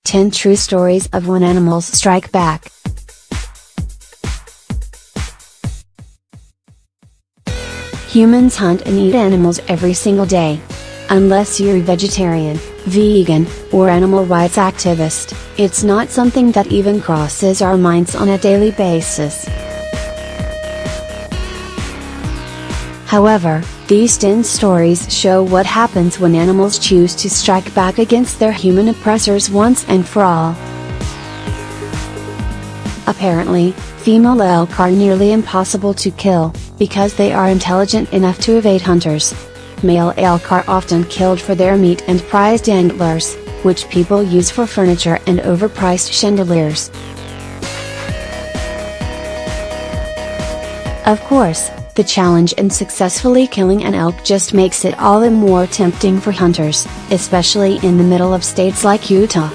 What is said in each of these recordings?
10 True Stories of When Animals Strike Back. Humans hunt and eat animals every single day. Unless you're a vegetarian, vegan, or animal rights activist, it's not something that even crosses our minds on a daily basis. However, these 10 stories show what happens when animals choose to strike back against their human oppressors once and for all. Apparently, female elk are nearly impossible to kill, because they are intelligent enough to evade hunters. Male elk are often killed for their meat and prized antlers, which people use for furniture and overpriced chandeliers. Of course, the challenge in successfully killing an elk just makes it all the more tempting for hunters, especially in the middle of states like Utah.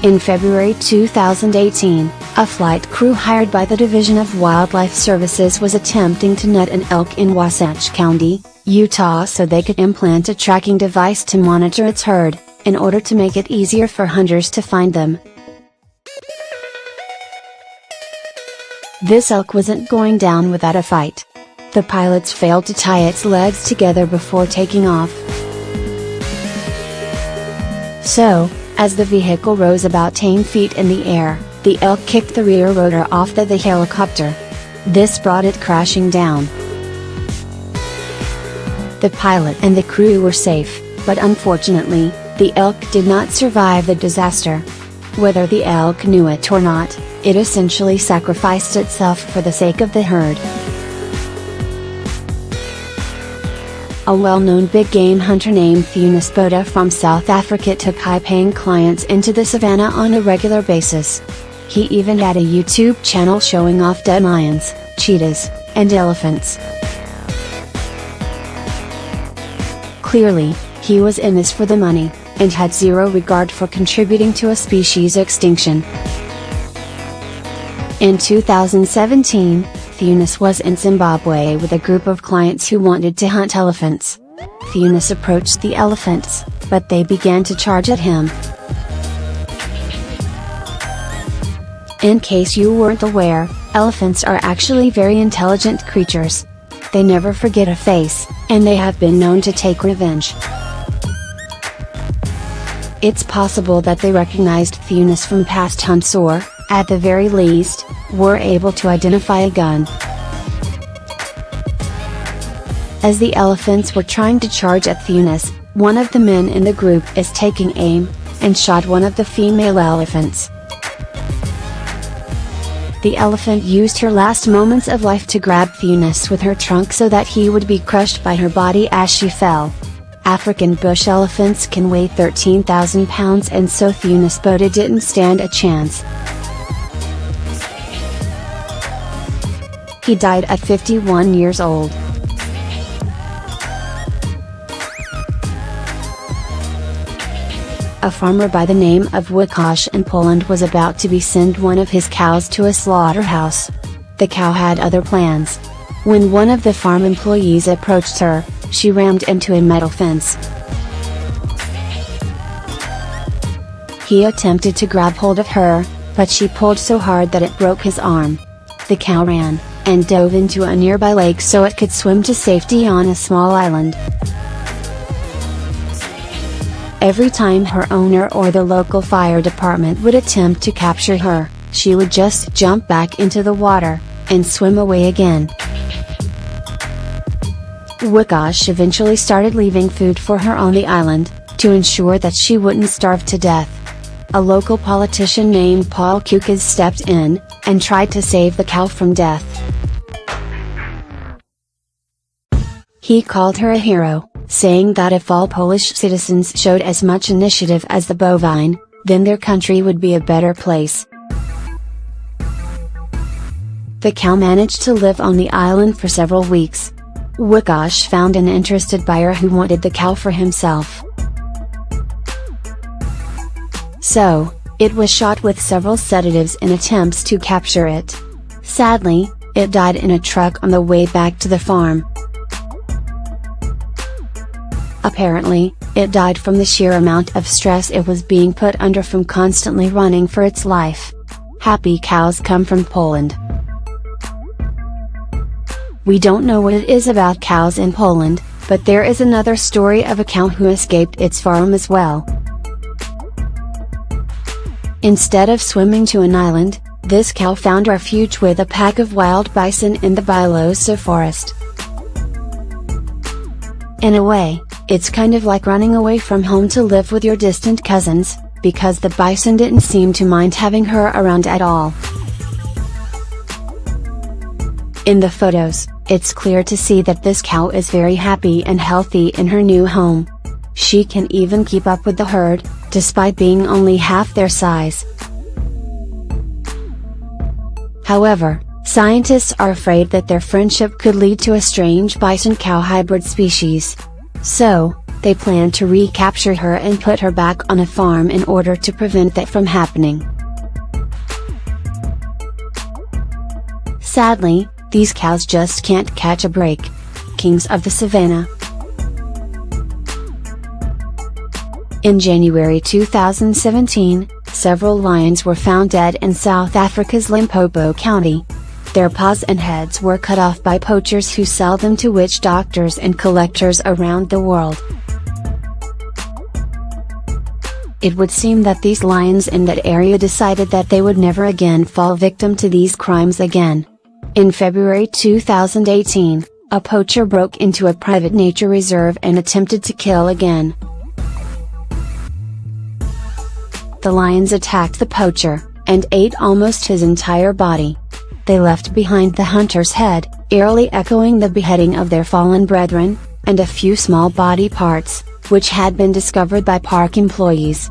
In February 2018, a flight crew hired by the Division of Wildlife Services was attempting to net an elk in Wasatch County, Utah so they could implant a tracking device to monitor its herd, in order to make it easier for hunters to find them. This elk wasn't going down without a fight. The pilots failed to tie its legs together before taking off. So, as the vehicle rose about 10 feet in the air, the elk kicked the rear rotor off the helicopter. This brought it crashing down. The pilot and the crew were safe, but unfortunately, the elk did not survive the disaster. Whether the elk knew it or not, it essentially sacrificed itself for the sake of the herd. A well-known big game hunter named Theunis Botha from South Africa took high-paying clients into the savannah on a regular basis. He even had a YouTube channel showing off dead lions, cheetahs, and elephants. Clearly, he was in this for the money, and had zero regard for contributing to a species extinction. In 2017, Theunis was in Zimbabwe with a group of clients who wanted to hunt elephants. Theunis approached the elephants, but they began to charge at him. In case you weren't aware, elephants are actually very intelligent creatures. They never forget a face, and they have been known to take revenge. It's possible that they recognized Theunis from past hunts or, at the very least, were able to identify a gun. As the elephants were trying to charge at Theunis, one of the men in the group is taking aim, and shot one of the female elephants. The elephant used her last moments of life to grab Theunis with her trunk so that he would be crushed by her body as she fell. African bush elephants can weigh 13,000 pounds, and so Theunis Botha didn't stand a chance. He died at 51 years old. A farmer by the name of Łukasz in Poland was about to send one of his cows to a slaughterhouse. The cow had other plans. When one of the farm employees approached her, she rammed into a metal fence. He attempted to grab hold of her, but she pulled so hard that it broke his arm. The cow ran, and dove into a nearby lake so it could swim to safety on a small island. Every time her owner or the local fire department would attempt to capture her, she would just jump back into the water, and swim away again. Łukasz eventually started leaving food for her on the island, to ensure that she wouldn't starve to death. A local politician named Paul Kukiz stepped in, and tried to save the cow from death. He called her a hero, saying that if all Polish citizens showed as much initiative as the bovine, then their country would be a better place. The cow managed to live on the island for several weeks. Łukasz found an interested buyer who wanted the cow for himself. So, it was shot with several sedatives in attempts to capture it, Sadly, it died in a truck on the way back to the farm. Apparently, it died from the sheer amount of stress it was being put under from constantly running for its life. Happy cows come from Poland. We don't know what it is about cows in Poland, but there is another story of a cow who escaped its farm as well. Instead of swimming to an island, this cow found refuge with a pack of wild bison in the Białystok forest. In a way, it's kind of like running away from home to live with your distant cousins, because the bison didn't seem to mind having her around at all. In the photos, it's clear to see that this cow is very happy and healthy in her new home. She can even keep up with the herd, despite being only half their size. However, scientists are afraid that their friendship could lead to a strange bison-cow hybrid species. So, they plan to recapture her and put her back on a farm in order to prevent that from happening. Sadly, these cows just can't catch a break. Kings of the Savannah. In January 2017, several lions were found dead in South Africa's Limpopo County. Their paws and heads were cut off by poachers who sell them to witch doctors and collectors around the world. It would seem that these lions in that area decided that they would never again fall victim to these crimes again. In February 2018, a poacher broke into a private nature reserve and attempted to kill again. The lions attacked the poacher, and ate almost his entire body. They left behind the hunter's head, eerily echoing the beheading of their fallen brethren, and a few small body parts, which had been discovered by park employees.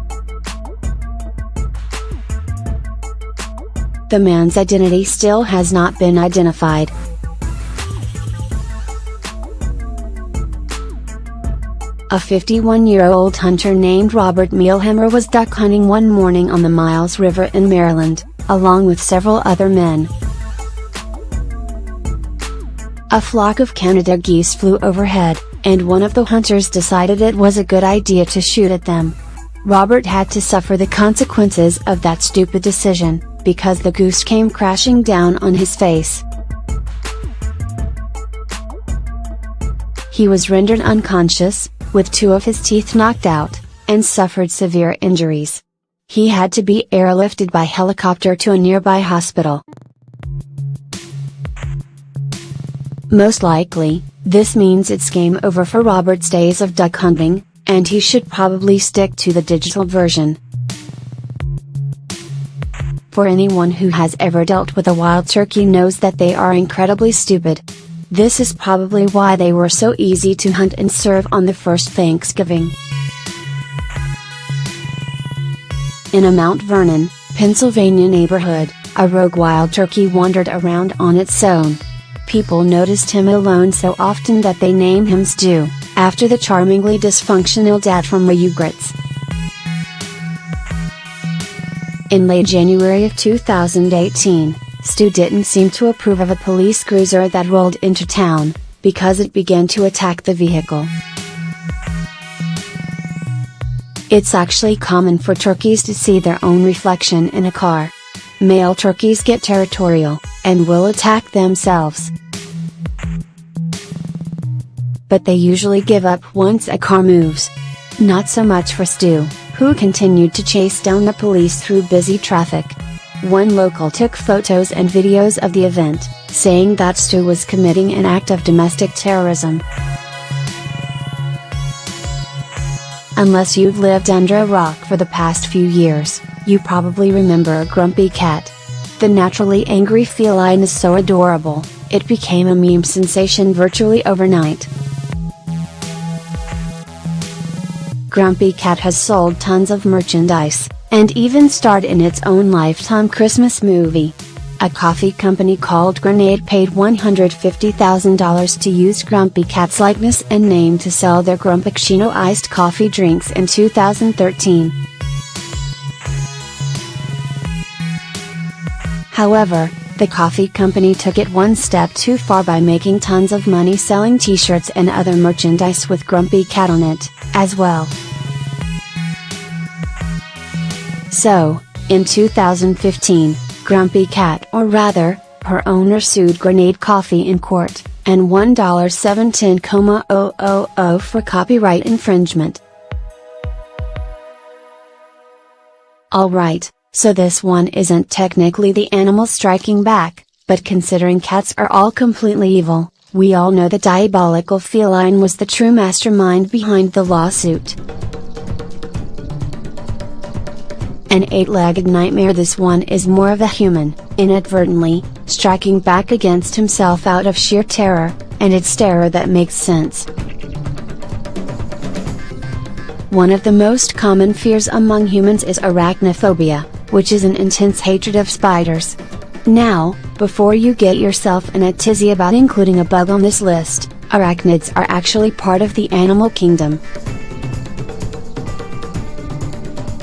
The man's identity still has not been identified. A 51-year-old hunter named Robert Mielhammer was duck hunting one morning on the Miles River in Maryland, along with several other men. A flock of Canada geese flew overhead, and one of the hunters decided it was a good idea to shoot at them. Robert had to suffer the consequences of that stupid decision, because the goose came crashing down on his face. He was rendered unconscious, with two of his teeth knocked out, and suffered severe injuries. He had to be airlifted by helicopter to a nearby hospital. Most likely, this means it's game over for Robert's days of duck hunting, and he should probably stick to the digital version. For anyone who has ever dealt with a wild turkey knows that they are incredibly stupid. This is probably why they were so easy to hunt and serve on the first Thanksgiving. In a Mount Vernon, Pennsylvania neighborhood, a rogue wild turkey wandered around on its own. People noticed him alone so often that they named him Stu, after the charmingly dysfunctional dad from Rugrats. In late January of 2018, Stu didn't seem to approve of a police cruiser that rolled into town, because it began to attack the vehicle. It's actually common for turkeys to see their own reflection in a car. Male turkeys get territorial, and will attack themselves. But they usually give up once a car moves. Not so much for Stu, who continued to chase down the police through busy traffic. One local took photos and videos of the event, saying that Stu was committing an act of domestic terrorism. Unless you've lived under a rock for the past few years, you probably remember Grumpy Cat. The naturally angry feline is so adorable, it became a meme sensation virtually overnight. Grumpy Cat has sold tons of merchandise, and even starred in its own Lifetime Christmas movie. A coffee company called Grenade paid $150,000 to use Grumpy Cat's likeness and name to sell their Grumpyccino iced coffee drinks in 2013. However, the coffee company took it one step too far by making tons of money selling t-shirts and other merchandise with Grumpy Cat on it, as well. So, in 2015, Grumpy Cat, or rather, her owner, sued Grenade Coffee in court, and $1,710,000 for copyright infringement. Alright, so this one isn't technically the animal striking back, but considering cats are all completely evil, we all know the diabolical feline was the true mastermind behind the lawsuit. An 8-legged nightmare, this one is more of a human, inadvertently, striking back against himself out of sheer terror, and it's terror that makes sense. One of the most common fears among humans is arachnophobia, which is an intense hatred of spiders. Now, before you get yourself in a tizzy about including a bug on this list, arachnids are actually part of the animal kingdom.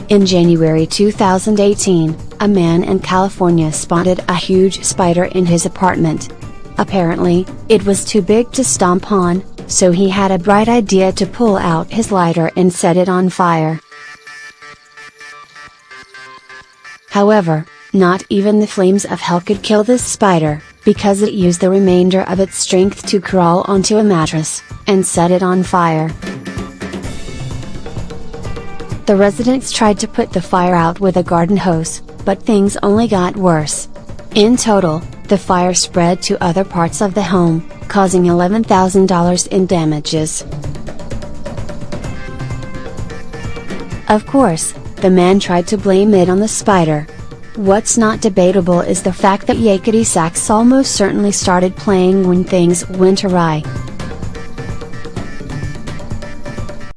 In January 2018, a man in California spotted a huge spider in his apartment. Apparently, it was too big to stomp on, so he had a bright idea to pull out his lighter and set it on fire. However, not even the flames of hell could kill this spider, because it used the remainder of its strength to crawl onto a mattress, and set it on fire. The residents tried to put the fire out with a garden hose, but things only got worse. In total, the fire spread to other parts of the home, causing $11,000 in damages. Of course, the man tried to blame it on the spider. What's not debatable is the fact that yakety sax almost certainly started playing when things went awry.